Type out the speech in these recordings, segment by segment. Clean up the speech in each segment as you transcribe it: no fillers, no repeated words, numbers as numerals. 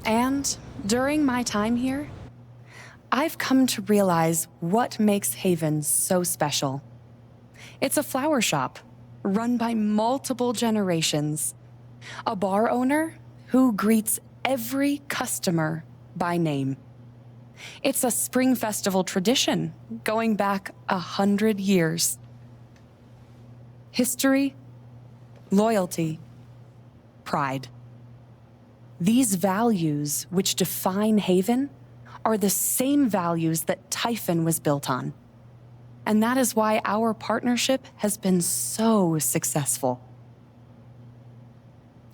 And during my time here, I've come to realize what makes Haven so special. It's a flower shop run by multiple generations. A bar owner who greets every customer by name. It's a spring festival tradition going back 100 years. History, loyalty, pride. These values which define Haven are the same values that Typhon was built on. And that is why our partnership has been so successful.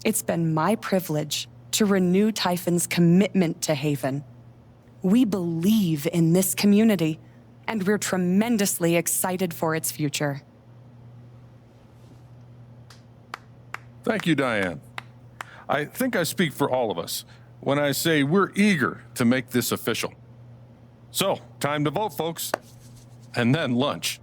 It's been my privilege to renew Typhon's commitment to Haven. We believe in this community, and we're tremendously excited for its future. Thank you, Diane. I think I speak for all of us when I say we're eager to make this official. So, time to vote, folks. And then lunch.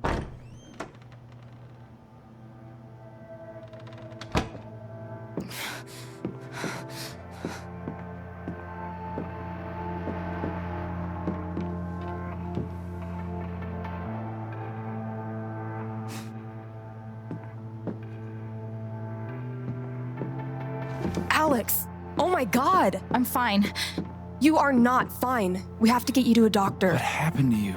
Alex! Oh my God! I'm fine. You are not fine. We have to get you to a doctor. What happened to you?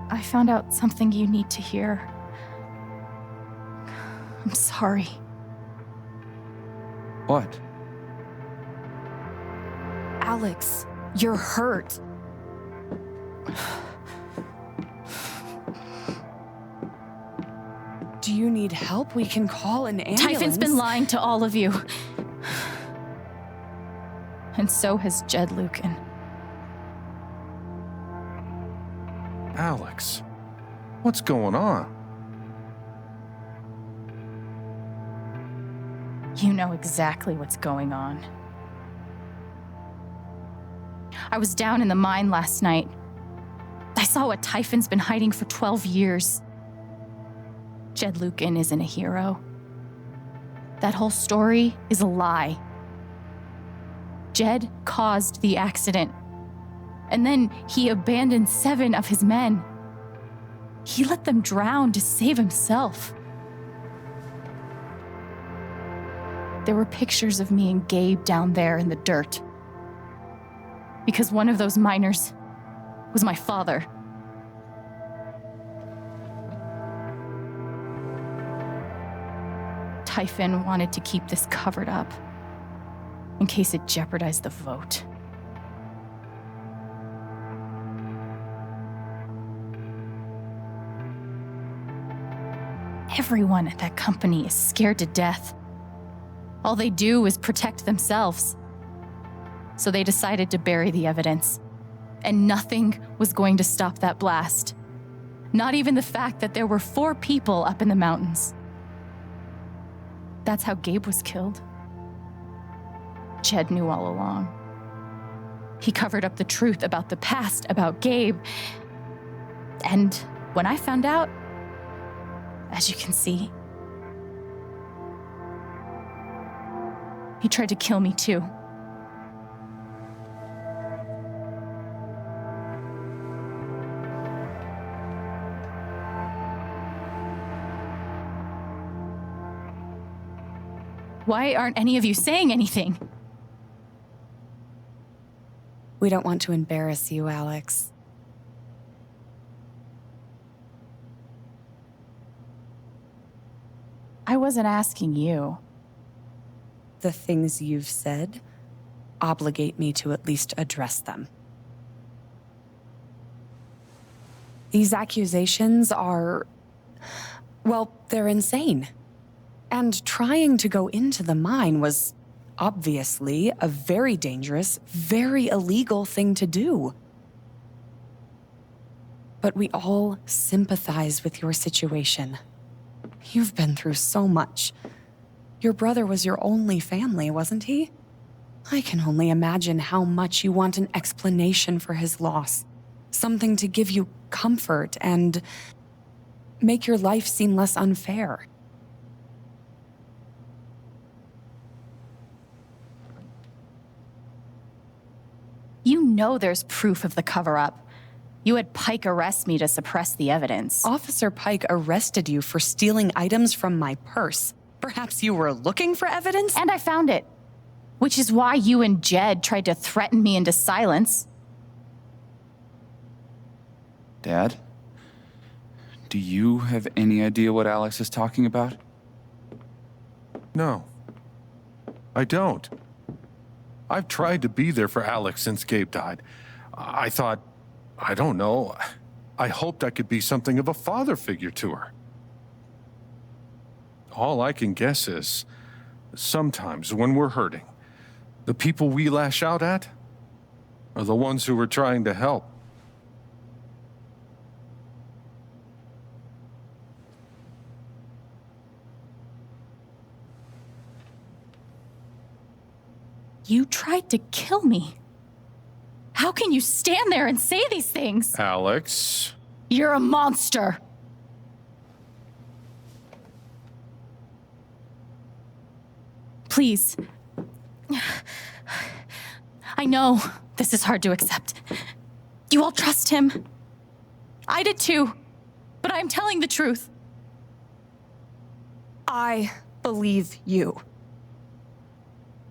I found out something you need to hear. I'm sorry. What? Alex, you're hurt. Do you need help? We can call an ambulance. Typhon's been lying to all of you. And so has Jed Lucan. Alex, what's going on? You know exactly what's going on. I was down in the mine last night. I saw what Typhon's been hiding for 12 years. Jed Lucan isn't a hero. That whole story is a lie. Jed caused the accident. And then he abandoned 7 of his men. He let them drown to save himself. There were pictures of me and Gabe down there in the dirt. Because one of those miners was my father. Typhon wanted to keep this covered up in case it jeopardized the vote. Everyone at that company is scared to death. All they do is protect themselves. So they decided to bury the evidence. And nothing was going to stop that blast. Not even the fact that there were 4 people up in the mountains. That's how Gabe was killed. Jed knew all along. He covered up the truth about the past, about Gabe. And when I found out, as you can see, he tried to kill me too. Why aren't any of you saying anything? We don't want to embarrass you, Alex. I wasn't asking you. The things you've said obligate me to at least address them. These accusations are, well, they're insane. And trying to go into the mine was obviously a very dangerous, very illegal thing to do. But we all sympathize with your situation. You've been through so much. Your brother was your only family, wasn't he? I can only imagine how much you want an explanation for his loss. Something to give you comfort and make your life seem less unfair. You know there's proof of the cover-up. You had Pike arrest me to suppress the evidence. Officer Pike arrested you for stealing items from my purse. Perhaps you were looking for evidence? And I found it. Which is why you and Jed tried to threaten me into silence. Dad? Do you have any idea what Alex is talking about? No, I don't. I've tried to be there for Alex since Gabe died. I thought, I don't know, I hoped I could be something of a father figure to her. All I can guess is, sometimes when we're hurting, the people we lash out at are the ones who we're trying to help. You tried to kill me. How can you stand there and say these things? Alex. You're a monster. Please. I know this is hard to accept. You all trust him. I did too, but I'm telling the truth. I believe you.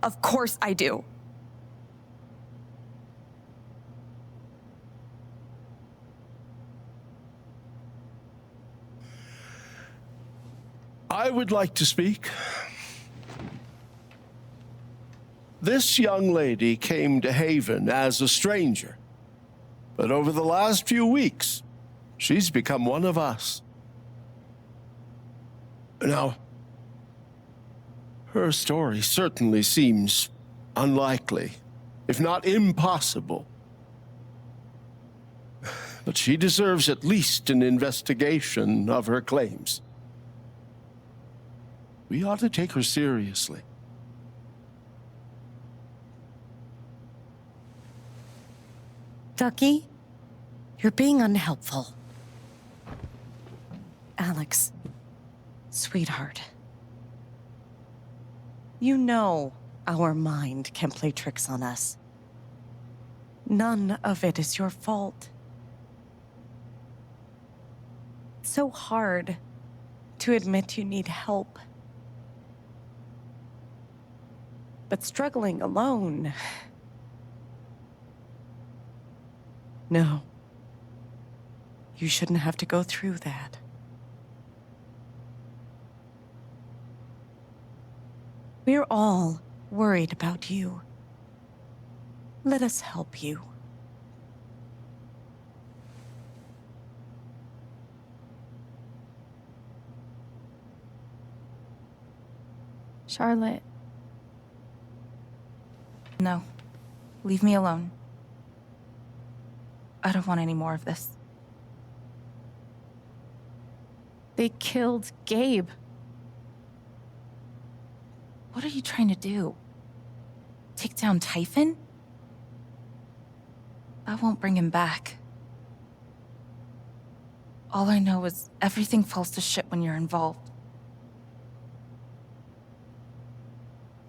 Of course I do. I would like to speak. This young lady came to Haven as a stranger, but over the last few weeks, she's become one of us. Now, her story certainly seems unlikely, if not impossible. But she deserves at least an investigation of her claims. We ought to take her seriously. Ducky, you're being unhelpful. Alex, sweetheart. You know our mind can play tricks on us. None of it is your fault. It's so hard to admit you need help. But struggling alone... No. You shouldn't have to go through that. We're all worried about you. Let us help you. Charlotte. No. Leave me alone. I don't want any more of this. They killed Gabe. What are you trying to do? Take down Typhon? I won't bring him back. All I know is everything falls to shit when you're involved.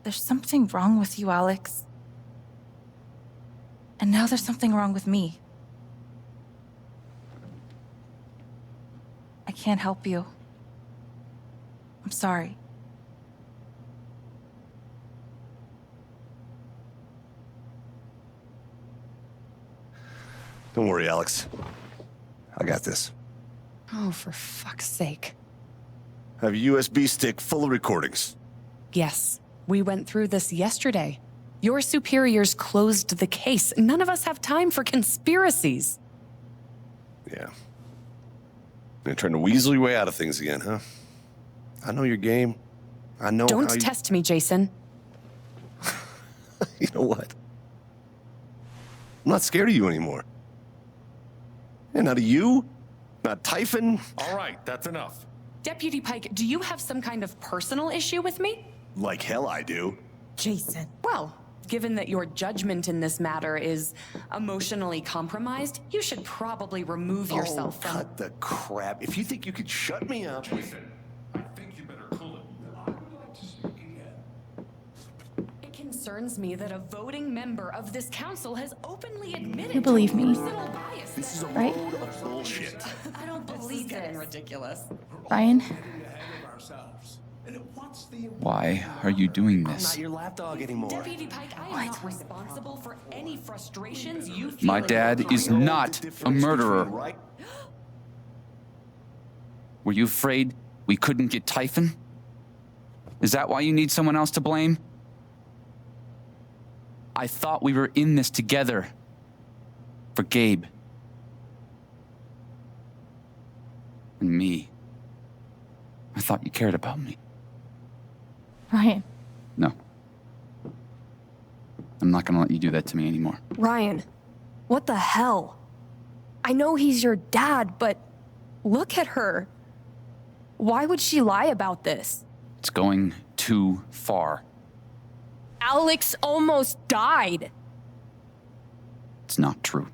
There's something wrong with you, Alex. And now there's something wrong with me. I can't help you. I'm sorry. Don't worry, Alex. I got this. Oh, for fuck's sake. I have a USB stick full of recordings. Yes, we went through this yesterday. Your superiors closed the case. None of us have time for conspiracies. Yeah. You're trying to weasel your way out of things again, huh? I know your game. I know Don't how you... test me, Jason. You know what? I'm not scared of you anymore. And not of you, not Typhon. All right, that's enough. Deputy Pike, do you have some kind of personal issue with me? Like hell I do. Jason. Well, Given that your judgment in this matter is emotionally compromised, you should probably remove yourself from... Cut the crap. If you think you could shut me up... Listen, I think you better cool it. I would like to speak again. It concerns me that a voting member of this council has openly admitted You believe to me, personal bias. This is a right? load of bullshit. I don't believe this. Ridiculous. Ryan? Why are you doing I'm not this? your lapdog anymore. Deputy Pike, I am not responsible for any frustrations you feel. My in dad your is heart. not a murderer. Right? Were you afraid we couldn't get Typhon? Is that why you need someone else to blame? I thought we were in this together. For Gabe. And me. I thought you cared about me. Ryan, No. I'm not gonna let you do that to me anymore. Ryan, what the hell? I know he's your dad, but look at her. Why would she lie about this? It's going too far. Alex almost died. It's not true.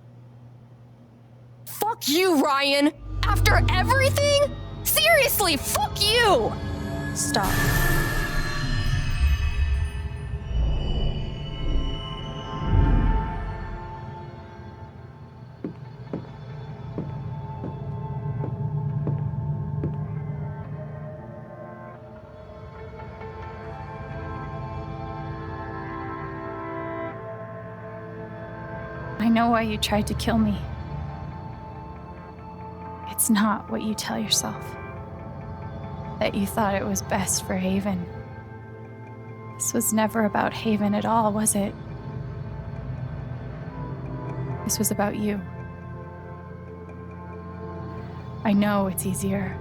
Fuck you, Ryan! After everything? Seriously, fuck you! Stop. I know why you tried to kill me. It's not what you tell yourself. That you thought it was best for Haven. This was never about Haven at all, was it? This was about you. I know it's easier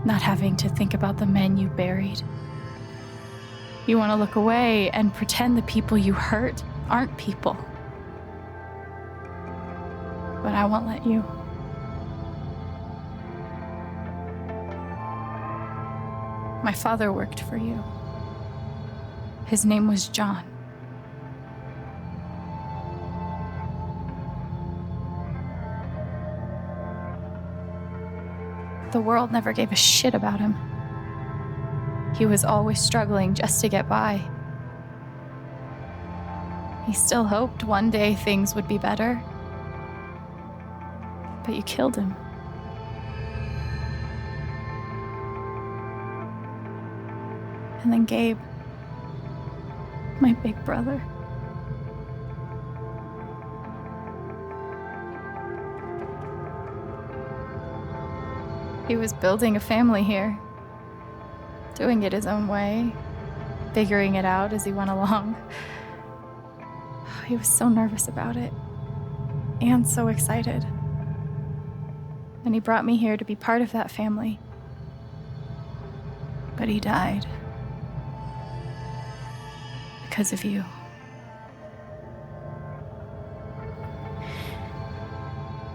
not having to think about the men you buried. You want to look away and pretend the people you hurt aren't people. But I won't let you. My father worked for you. His name was John. The world never gave a shit about him. He was always struggling just to get by. He still hoped one day things would be better. But you killed him. And then Gabe, my big brother. He was building a family here, doing it his own way, figuring it out as he went along. He was so nervous about it, and so excited. And he brought me here to be part of that family. But he died. Because of you.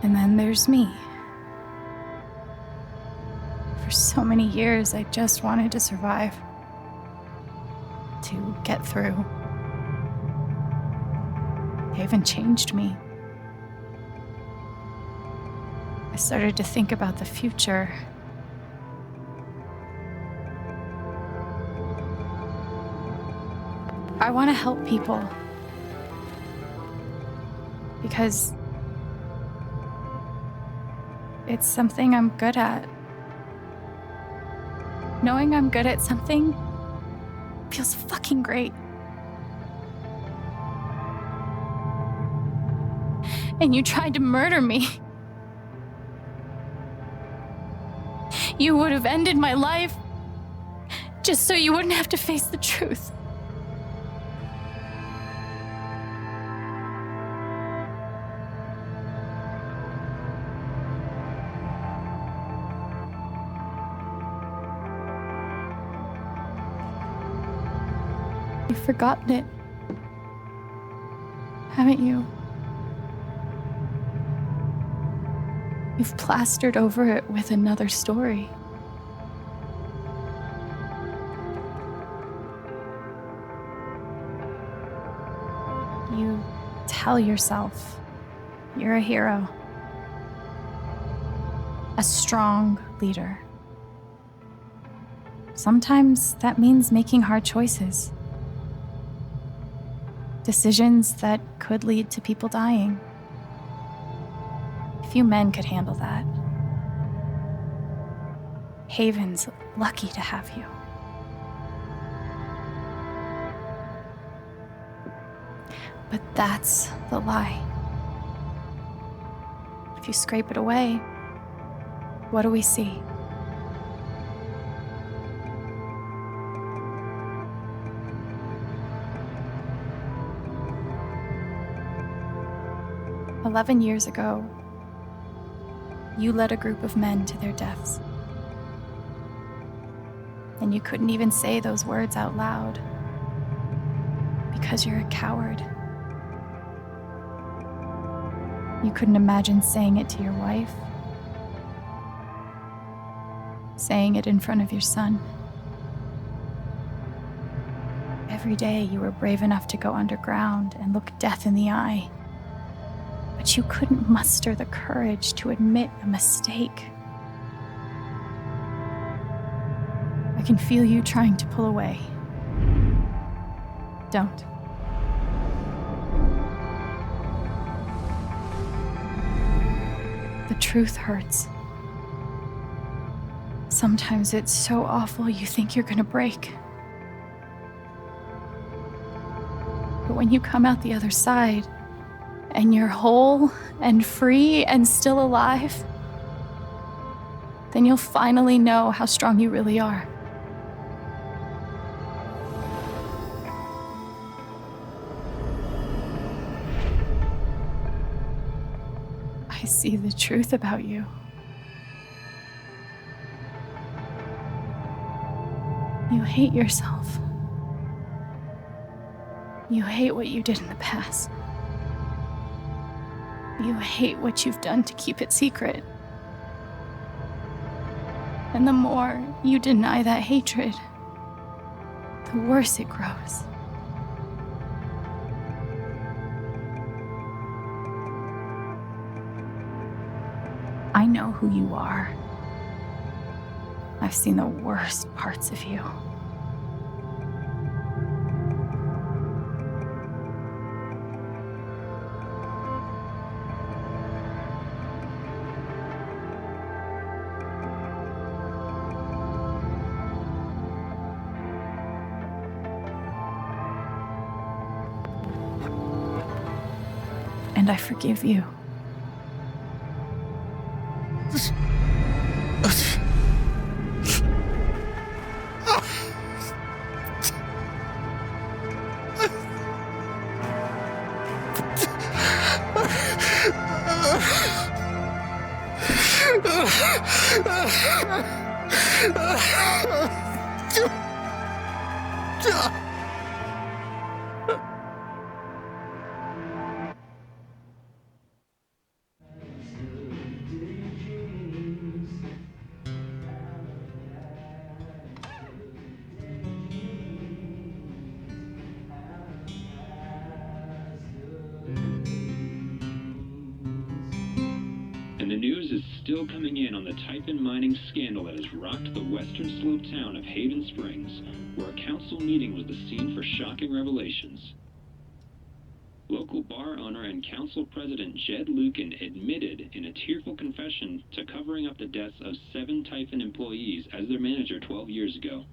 And then there's me. For so many years, I just wanted to survive. To get through. Haven changed me. I started to think about the future. I want to help people. Because it's something I'm good at. Knowing I'm good at something feels fucking great. And you tried to murder me. You would have ended my life just so you wouldn't have to face the truth. You've forgotten it, haven't you? You've plastered over it with another story. You tell yourself you're a hero, a strong leader. Sometimes that means making hard choices. Decisions that could lead to people dying. Few men could handle that. Haven's lucky to have you. But that's the lie. If you scrape it away, what do we see? "11 years ago, you led a group of men to their deaths. And you couldn't even say those words out loud because you're a coward. You couldn't imagine saying it to your wife, saying it in front of your son. Every day you were brave enough to go underground and look death in the eye. But you couldn't muster the courage to admit a mistake. I can feel you trying to pull away. Don't. The truth hurts. Sometimes it's so awful you think you're gonna break. But when you come out the other side, and you're whole and free and still alive, then you'll finally know how strong you really are. I see the truth about you. You hate yourself. You hate what you did in the past. You hate what you've done to keep it secret. And the more you deny that hatred, the worse it grows. I know who you are. I've seen the worst parts of you. And I forgive you. And the news is still coming in on the Typhon mining scandal that has rocked the western slope town of Haven Springs, where a council meeting was the scene for shocking revelations. Local bar owner and council president Jed Lucan admitted in a tearful confession to covering up the deaths of 7 Typhon employees as their manager 12 years ago.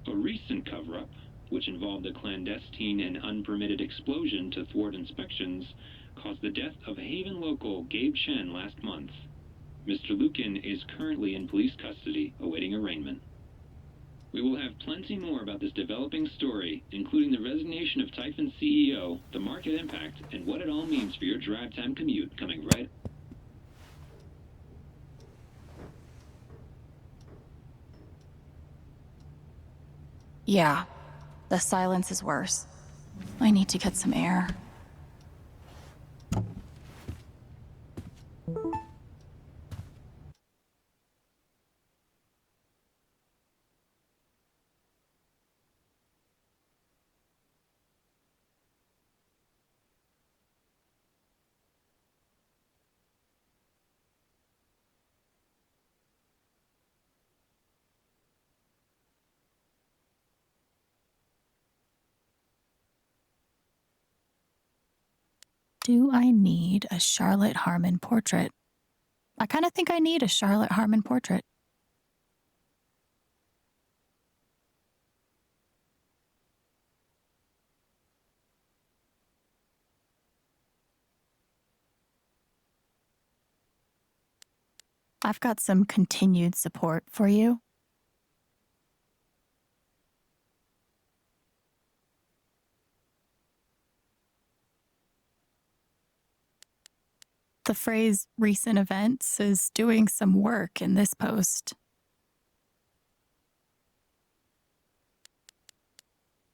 A recent cover-up, which involved a clandestine and unpermitted explosion to thwart inspections, caused the death of Haven local Gabe Chen last month. Mr. Lucan is currently in police custody, awaiting arraignment. We will have plenty more about this developing story, including the resignation of Typhon CEO, the market impact, and what it all means for your drive time commute, coming right. Yeah, the silence is worse. I need to get some air. Do I need a Charlotte Harmon portrait? I kind of think I need a Charlotte Harmon portrait. I've got some continued support for you. The phrase recent events is doing some work in this post.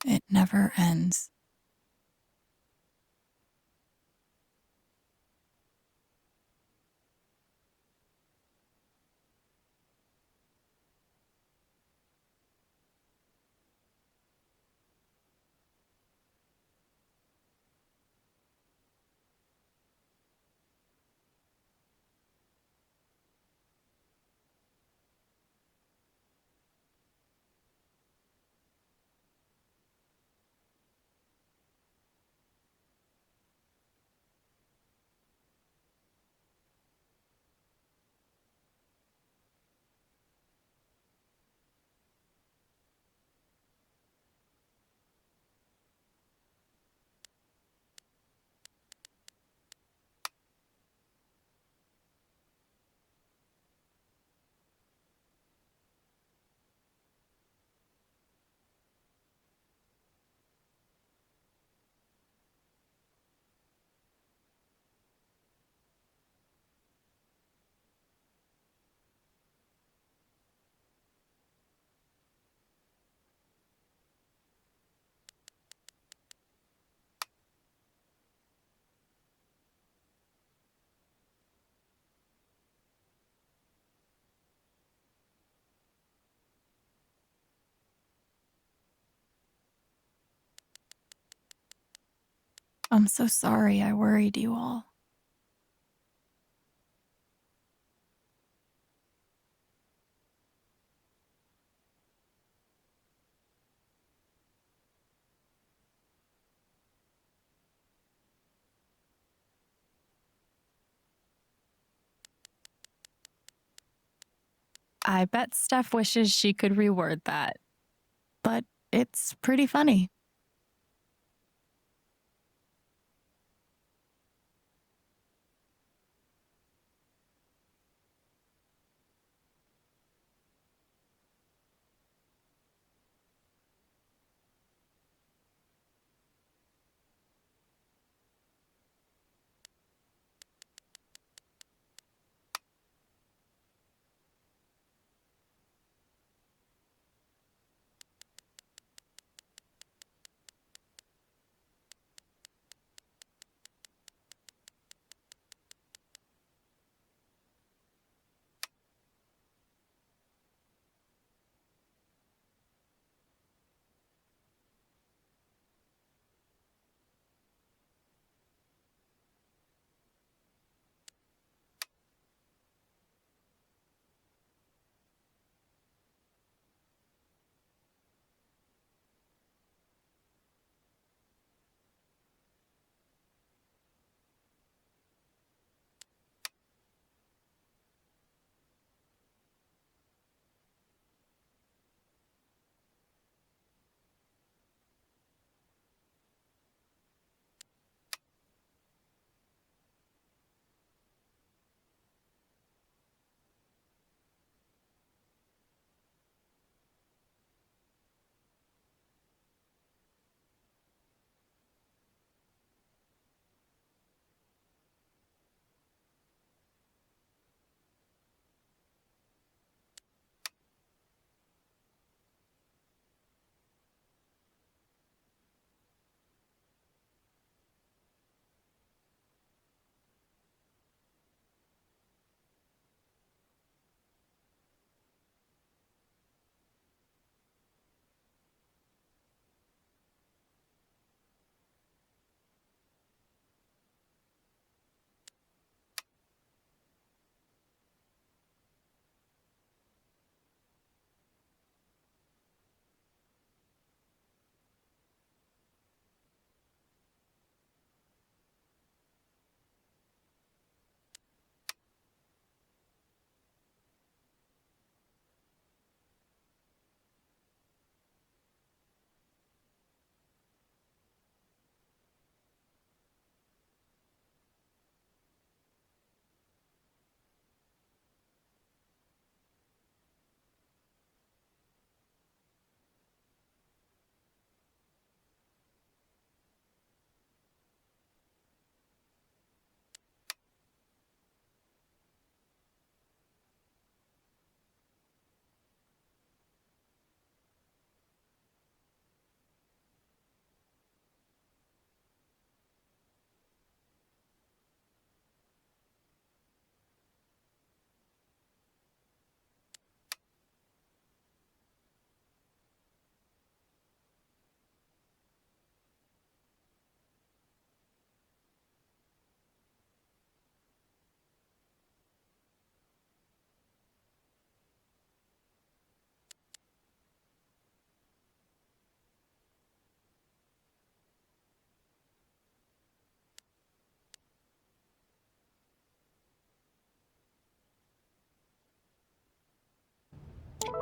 It never ends. I'm so sorry I worried you all. I bet Steph wishes she could reword that, but it's pretty funny.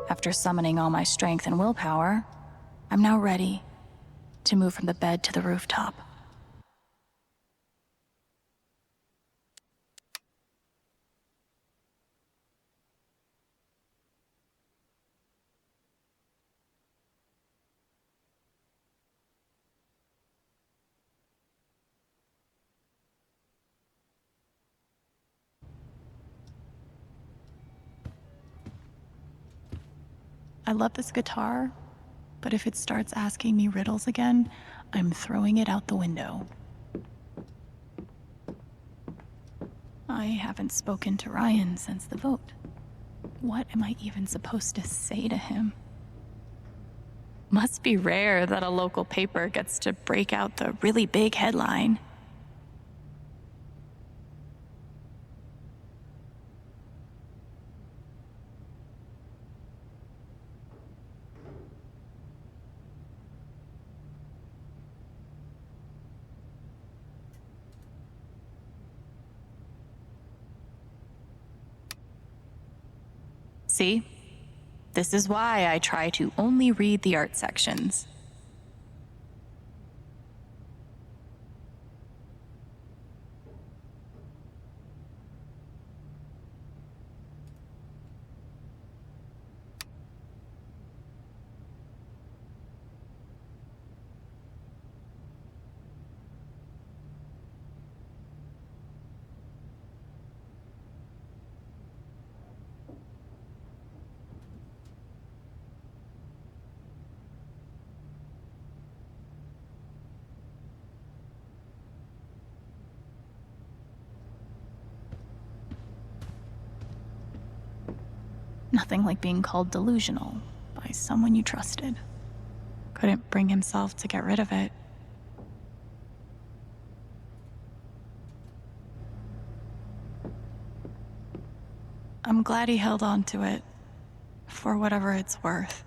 After summoning all my strength and willpower, I'm now ready to move from the bed to the rooftop. I love this guitar, but if it starts asking me riddles again, I'm throwing it out the window. I haven't spoken to Ryan since the vote. What am I even supposed to say to him? Must be rare that a local paper gets to break out the really big headline. See? This is why I try to only read the art sections. Nothing like being called delusional by someone you trusted. Couldn't bring himself to get rid of it. I'm glad he held on to it, for whatever it's worth.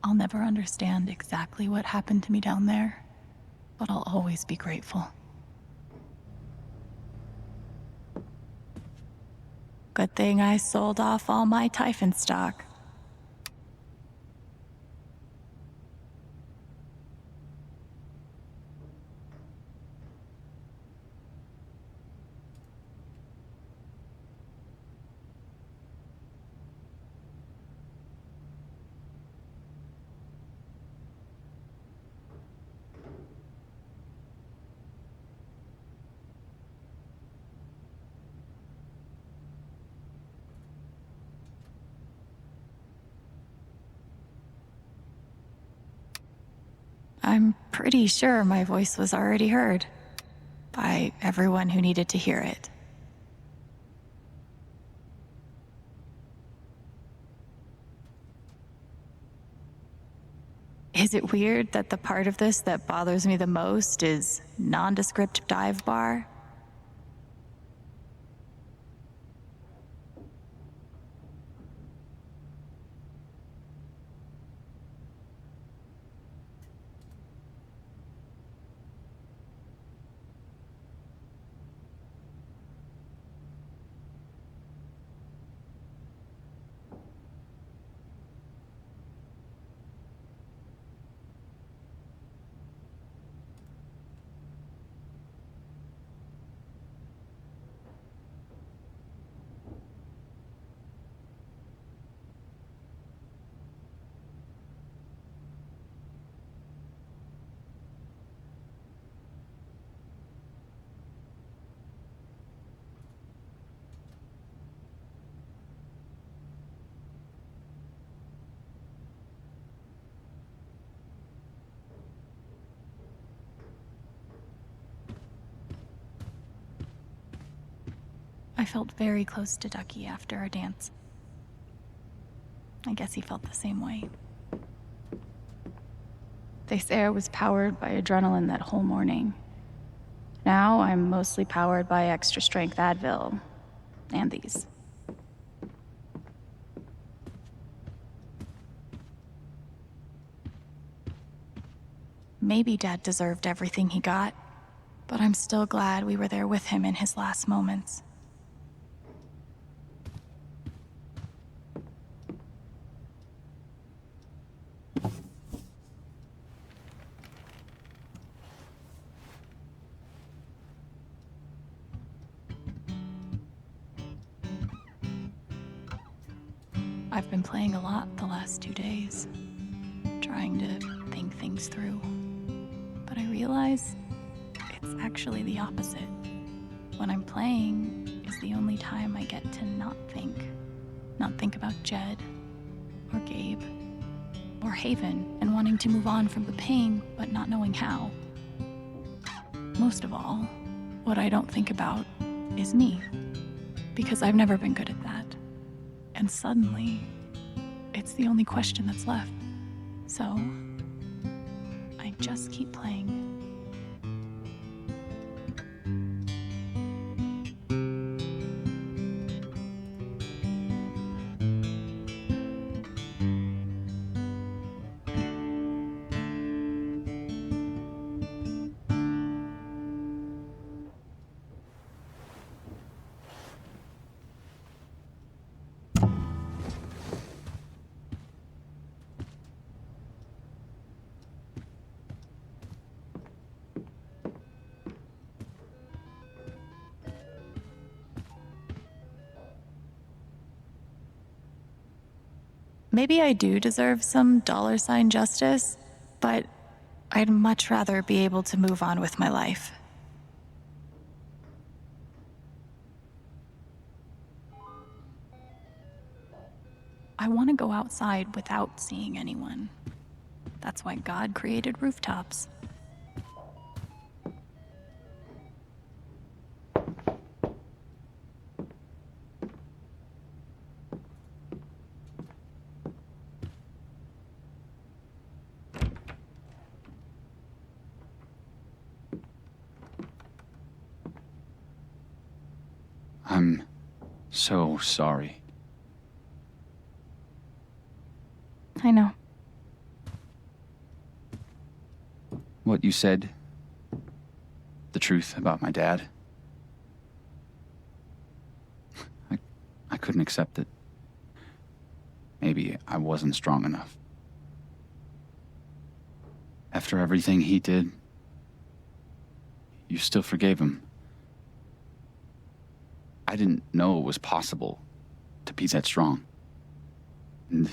I'll never understand exactly what happened to me down there, but I'll always be grateful. Good thing I sold off all my Typhon stock. I'm pretty sure my voice was already heard by everyone who needed to hear it. Is it weird that the part of this that bothers me the most is nondescript dive bar? I felt very close to Ducky after our dance. I guess he felt the same way. They say I was powered by adrenaline that whole morning. Now I'm mostly powered by extra strength Advil and these. Maybe Dad deserved everything he got, but I'm still glad we were there with him in his last moments. I've been playing a lot the last 2 days, trying to think things through. But I realize it's actually the opposite. When I'm playing is the only time I get to not think about Jed, or Gabe, or Haven, and wanting to move on from the pain, but not knowing how. Most of all, what I don't think about is me, because I've never been good at that. And suddenly, it's the only question that's left. So, I just keep playing. Maybe I do deserve some $ justice, but I'd much rather be able to move on with my life. I want to go outside without seeing anyone. That's why God created rooftops. I'm so sorry. I know. What you said, the truth about my dad, I couldn't accept it. Maybe I wasn't strong enough. After everything he did, you still forgave him. I didn't know it was possible to be that strong. And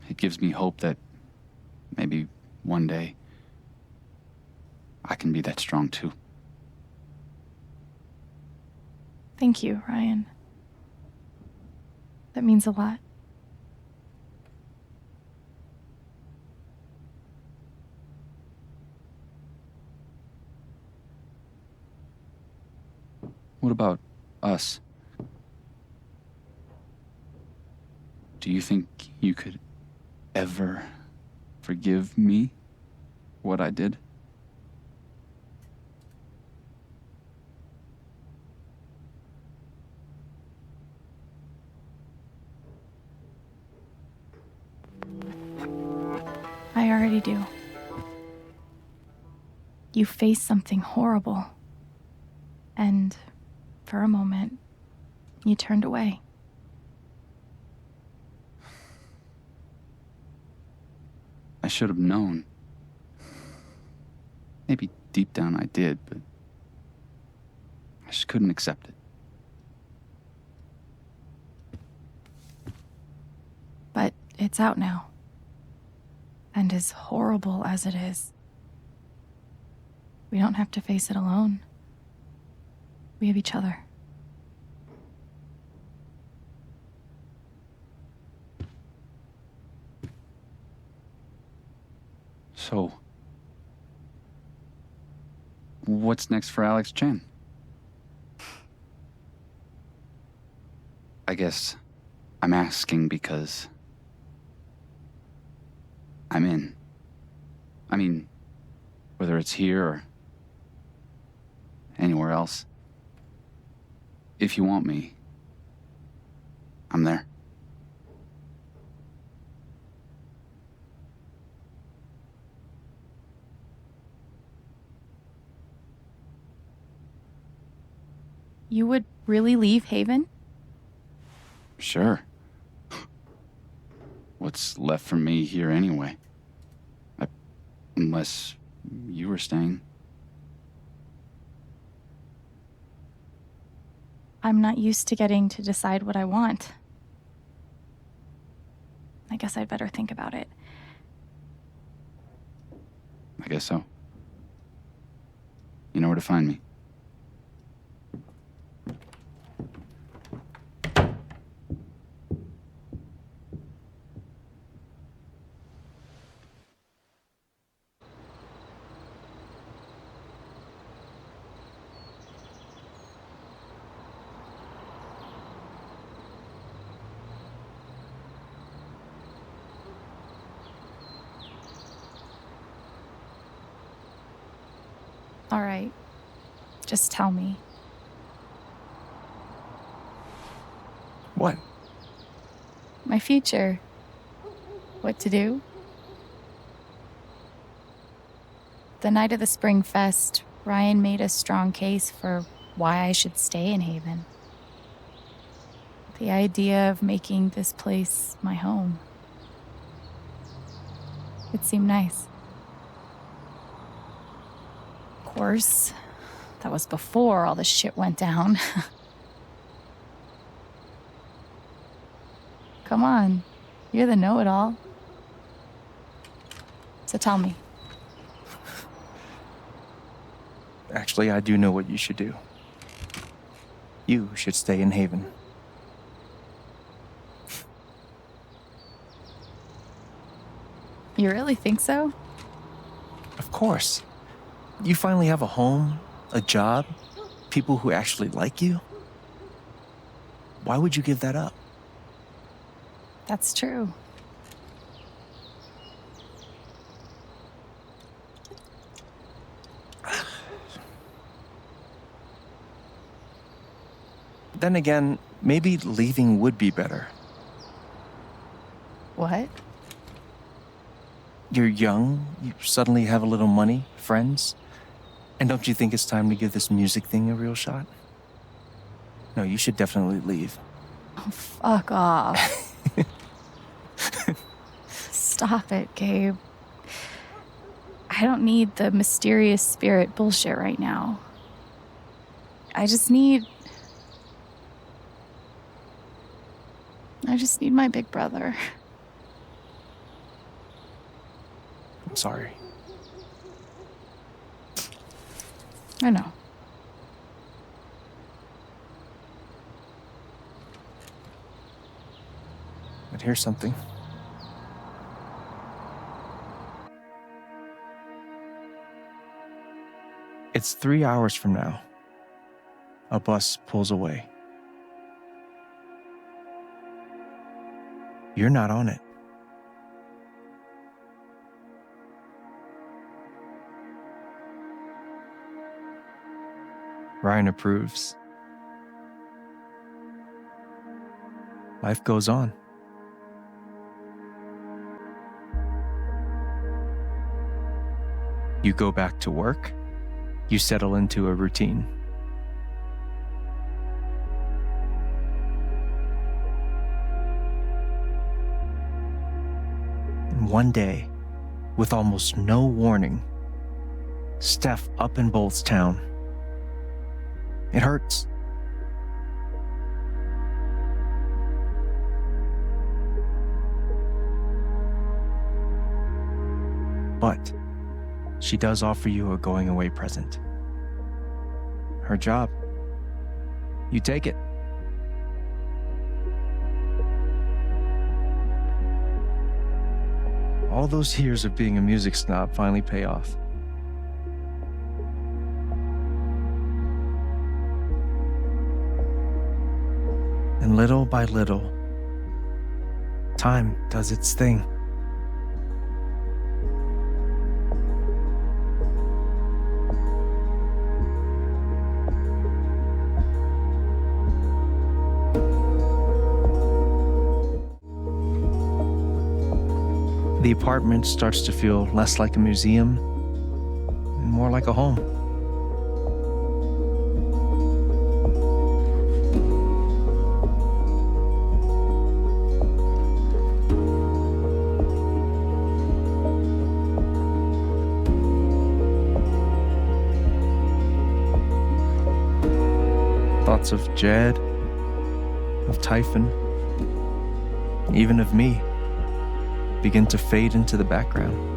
it gives me hope that maybe one day I can be that strong too. Thank you, Ryan. That means a lot. What about us? Do you think you could ever forgive me for what I did? I already do. You faced something horrible. And for a moment, you turned away. I should have known. Maybe deep down I did, but I just couldn't accept it. But it's out now. And as horrible as it is, we don't have to face it alone. We have each other. So, what's next for Alex Chэнь? I guess I'm asking because I'm in. I mean, whether it's here or anywhere else, if you want me, I'm there. You would really leave Haven? Sure. What's left for me here anyway? Unless you were staying. I'm not used to getting to decide what I want. I guess I'd better think about it. I guess so. You know where to find me. All right. Just tell me. What? My future. What to do? The night of the Spring Fest, Ryan made a strong case for why I should stay in Haven. The idea of making this place my home. It seemed nice. Of course, that was before all the shit went down. Come on, you're the know-it-all. So tell me. Actually, I do know what you should do. You should stay in Haven. You really think so? Of course. You finally have a home, a job, people who actually like you. Why would you give that up? That's true. Then again, maybe leaving would be better. What? You're young, you suddenly have a little money, friends. And don't you think it's time to give this music thing a real shot? No, you should definitely leave. Oh, fuck off. Stop it, Gabe. I don't need the mysterious spirit bullshit right now. I just need my big brother. I'm sorry. I know. But here's something. It's 3 hours from now. A bus pulls away. You're not on it. Ryan approves. Life goes on. You go back to work. You settle into a routine. And one day, with almost no warning, Steph up and bolts town. It hurts. But she does offer you a going away present. Her job. You take it. All those years of being a music snob finally pay off. And little by little, time does its thing. The apartment starts to feel less like a museum and more like a home. Thoughts of Jed, of Typhon, even of me begin to fade into the background.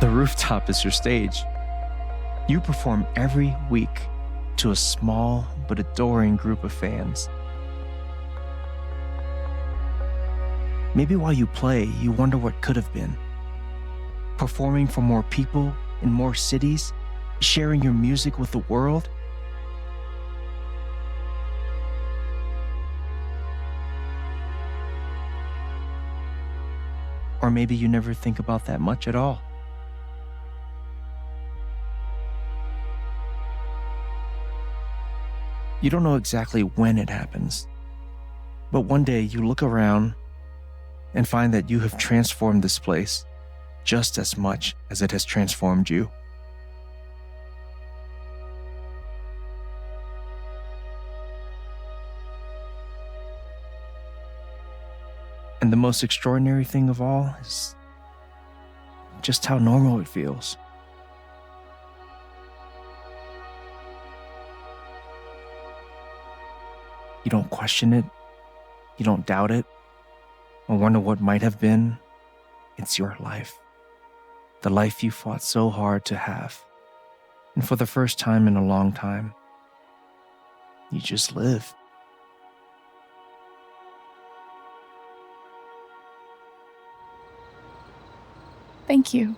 The rooftop is your stage. You perform every week to a small but adoring group of fans. Maybe while you play, you wonder what could have been. Performing for more people in more cities, sharing your music with the world. Or maybe you never think about that much at all. You don't know exactly when it happens, but one day you look around and find that you have transformed this place just as much as it has transformed you. And the most extraordinary thing of all is just how normal it feels. You don't question it, you don't doubt it, or wonder what might have been. It's your life. The life you fought so hard to have. And for the first time in a long time, you just live. Thank you.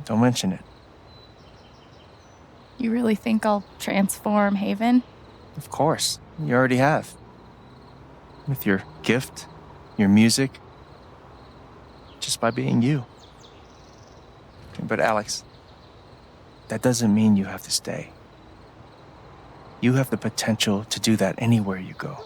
Don't mention it. You really think I'll transform Haven? Of course, you already have. With your gift, your music, just by being you. But Alex, that doesn't mean you have to stay. You have the potential to do that anywhere you go.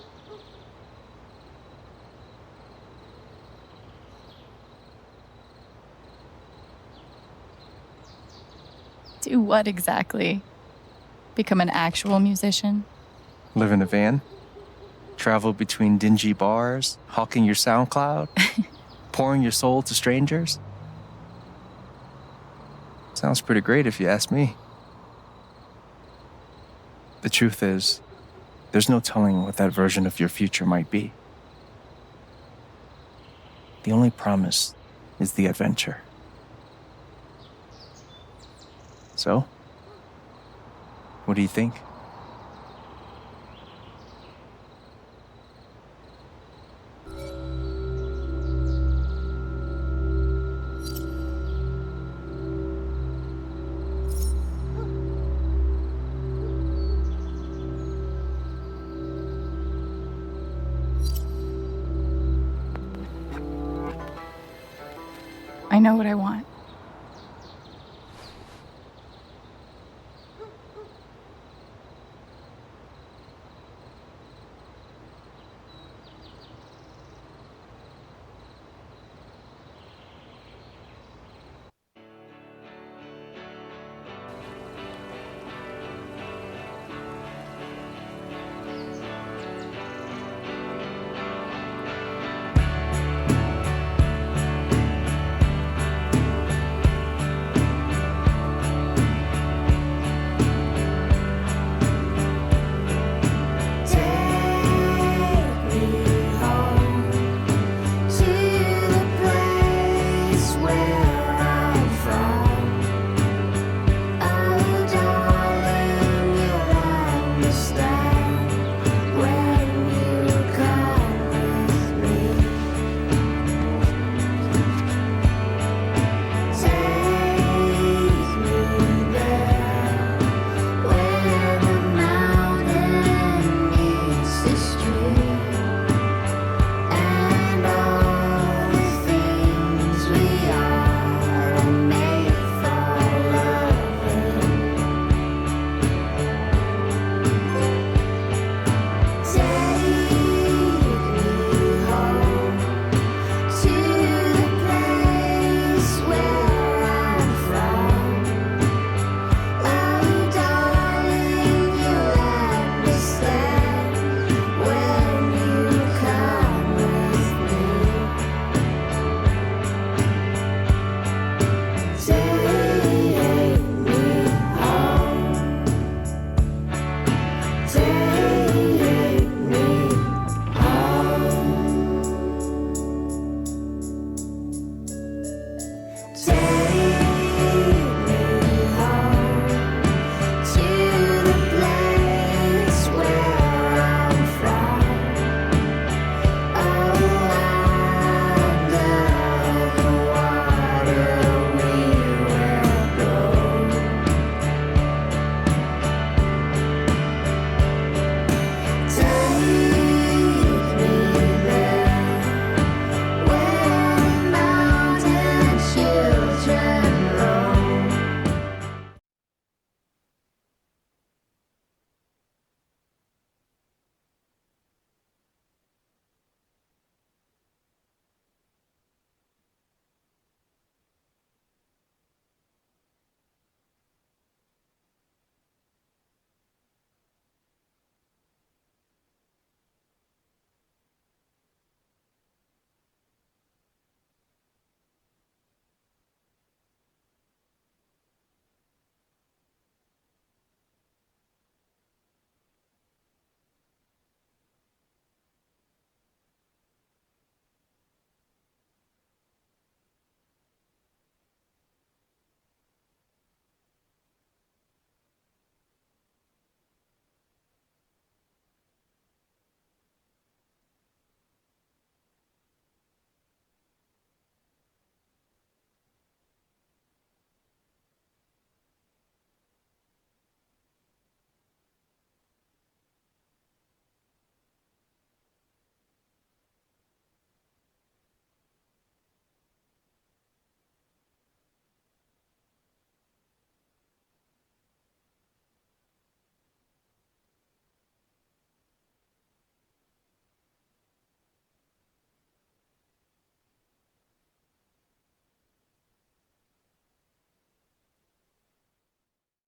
Do what exactly? Become an actual musician? Live in a van, travel between dingy bars, hawking your SoundCloud, pouring your soul to strangers. Sounds pretty great if you ask me. The truth is, there's no telling what that version of your future might be. The only promise is the adventure. So, what do you think? I know what I want.